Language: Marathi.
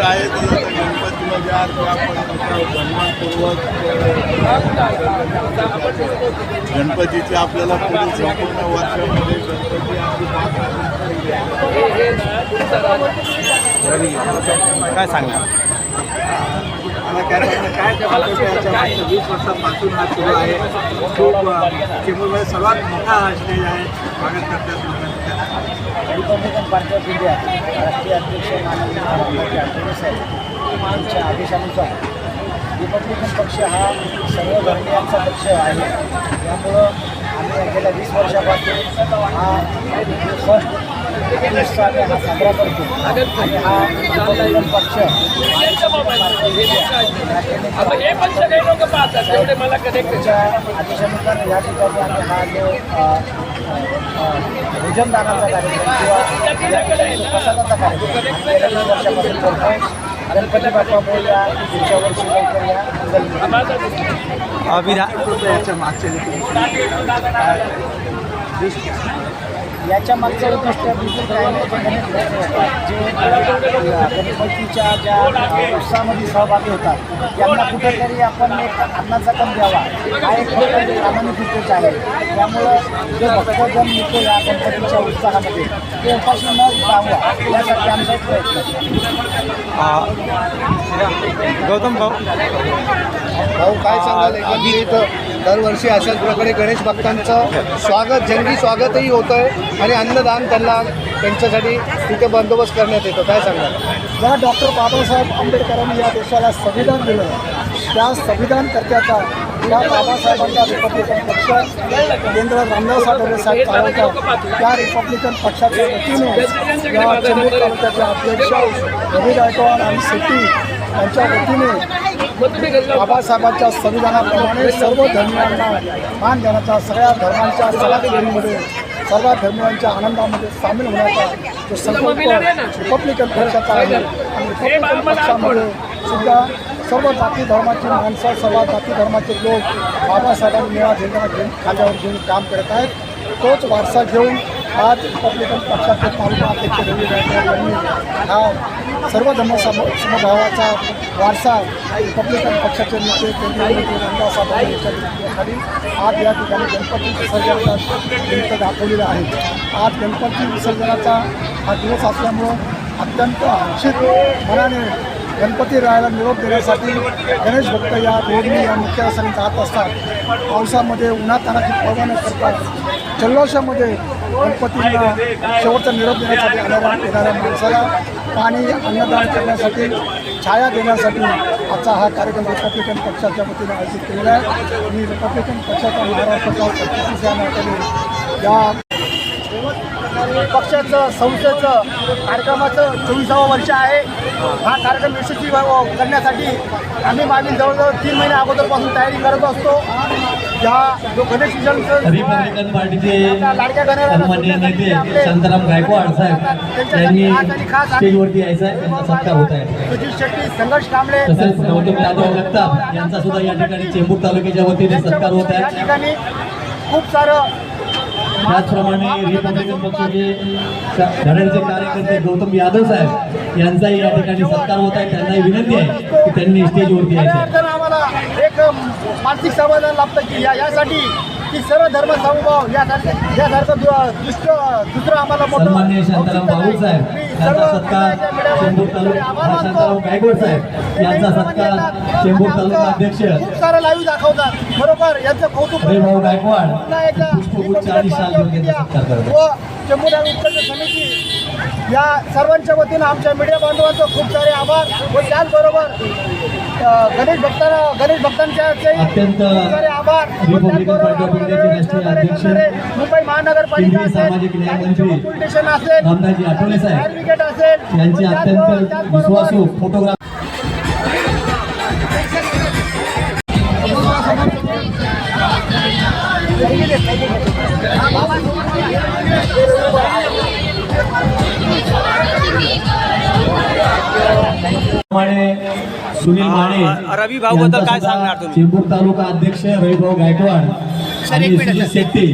आहे तर गणपतीला ज्या सन्मानपूर्वक गणपतीचे आपल्याला पुढील संपूर्ण वर्षामध्ये गणपती काय सांगणार? काय 20 वर्षांपासून हा सुरू आहे. खूप चेंबूरमध्ये सर्वात मोठा हा स्टेज आहे. स्वागत करतात रिपब्लिकन पार्टी ऑफ इंडिया राष्ट्रीय अध्यक्ष माननीय रामदासजी आठवले साहेब यांच्या आदेशानुसार रिपब्लिकन पक्ष हा सर्व धर्मियांचा पक्ष आहे. त्यामुळं आम्ही गेल्या 20 वर्षापासून हा फर्स्ट हा साजरा करतो आणि हा रिपब्लिकन पक्ष आदेशानुसार या ठिकाणी आम्ही हा जो भोजनदानाचा कार्यक्रम किंवा प्रसादाचा कार्यक्रम गेल्या 20 वर्षापासून करतो. गणपती बाप्पा बोलल्या पुढच्या वर्षी लवकर याच्या मागचे याच्या मागचं उद्दिष्ट बिलकुल काही नाही. जे गणपतीच्या ज्या उत्सवामध्ये सहभागी होतात त्यांना कुठेतरी आपण एक अन्नाचा कम द्यावा हा एक प्रामाणिक उद्देश आहे. त्यामुळं जे भक्तजन येतो या गणपतीच्या उत्साहामध्ये ते उपाशी न जावा यासाठी आमचा एक प्रयत्न. गौतम भाऊ काय सांगाल? एकंदरीत दरवर्षी अशाच प्रकारे गणेश भक्तांचं स्वागत जंगी स्वागतही होतं आहे आणि अन्नदान त्यांच्यासाठी तिथे बंदोबस्त करण्यात येतो. काय सांगाल? ज्या डॉक्टर बाबासाहेब आंबेडकरांनी या देशाला संविधान दिलं त्या संविधानकर्त्याचा या बाबासाहेबांचा रिपब्लिकन पक्ष केंद्र रामदास आठवले साहेब चालवतात. त्या रिपब्लिकन पक्षाच्या वतीने या चेंबूर तालुक्याचे अध्यक्ष रवी गायकवाड आणि शेट्टी यांच्या वतीने बाबासाहेबांच्या संविधानाप्रमाणे सर्व धर्मियांना मान देण्याचा, सगळ्या धर्मांच्या सलामीमध्ये सर्व धर्मियांच्या आनंदामध्ये सामील होण्याचा जो संकल्प रिपब्लिकन पक्षाचा आहे आणि रिपब्लिकन पक्षामुळे सुद्धा सर्व जाती धर्माची माणसं, सर्व जाती धर्माचे लोक बाबासाहेबांनी निळा झेंडा घेऊन खांद्यावर घेऊन काम करत आहेत. तोच वारसा घेऊन आज रिपब्लिकन पक्षाचे तालुका अध्यक्ष रवी गायकवाड यांनी हा सर्व धर्म समभावाचा वारसा रिपब्लिकन पक्षाचे नेते केंद्रीय मंत्री रामदास आठवले यांच्या नेतृत्वाखाली आज या ठिकाणी गणपती विसर्जनाचा निमित्त दाखवलेला आहे. आज गणपती विसर्जनाचा हा दिवस असल्यामुळं अत्यंत हर्षित मनाने गणपती रायाला निरोप देण्यासाठी गणेश भक्त या रोडनी या मुख्य रस्त्याने जात असतात. पावसामध्ये उन्हातानाची पर्वा न करता जल्लोषामध्ये गणपतींना शेवटचा निरोप देण्यासाठी येणाऱ्या माणसाला पाणी अन्नदान करण्यासाठी, छाया देण्यासाठी आजचा हा कार्यक्रम रिपब्लिकन पक्षाच्या वतीने आयोजित केलेला आहे. आणि रिपब्लिकन पक्षाच्या महाराष्ट्राचा 36व्या नात्याने या पक्षाचं संस्थेचं कार्यक्रमाचं 24वं वर्ष आहे. हा कार्यक्रम यशस्वी करण्यासाठी आम्ही मागील जवळजवळ 3 महिने अगोदरपासून तयारी करत असतो. या जो गणेश रिपब्लिकन पार्टीचे सन्माननीय नेते शांताराम गायकवाड साहेब यांनी स्टेजवरती यायचं आहे. त्यांचा सत्कार होत आहे. सुजित शेट्टी, संघर्ष कांबळे तसेच गौतम यादव जगताप यांचा सुद्धा या ठिकाणी चेंबूर तालुक्याच्या वतीने सत्कार होत आहे. या ठिकाणी खूप सारं त्याचप्रमाणे रिपब्लिकन पक्षाचे धड्याचे कार्यकर्ते गौतम यादव साहेब यांचाही या ठिकाणी सत्कार होत आहे. त्यांनाही विनंती आहे की त्यांनी स्टेजवरती यायचं. आम्हाला एक मानसिक समाधान लाभतं की यासाठी की सर्व धर्म समभाव यासारखं दुसरं आम्हाला सन्माननीय शांताराम भाऊ साहेब यांचा सत्कार चेंबूर तालुका शांताराम गायकवाड साहेब यांचा सत्कार चेंबूर तालुका अध्यक्ष खूप सारं लाईव्ह दाखवतात. बरोबर यांचं कौतुक भाऊ गायकवाड पुष्पगुच्छ आणि शाल देऊन त्यांचा सत्कार करतात. व चेंबूर उत्तर समिती या सर्वांच्या वतीनं आमच्या मीडिया बांधवांचं खूप सारे आभार व त्याचबरोबर गणेश भक्तांच्या अत्यंत आभार. रिपब्लिकन पार्टी ऑफ इंडियाचे राष्ट्रीय अध्यक्ष मुंबई महानगरपालिका सामाजिक न्याय मंत्री स्टेशन असेल, रामदासजी आठवले साहेब फायर ब्रिगेड असेल, यांचे अत्यंत विश्वासू फोटोग्राफ सुनील माने रवी भाऊ बद्दल काय सांगणार तुम्ही? चेंबूर तालुका अध्यक्ष रवी भाऊ गायकवाड आणि सुजित शेट्टी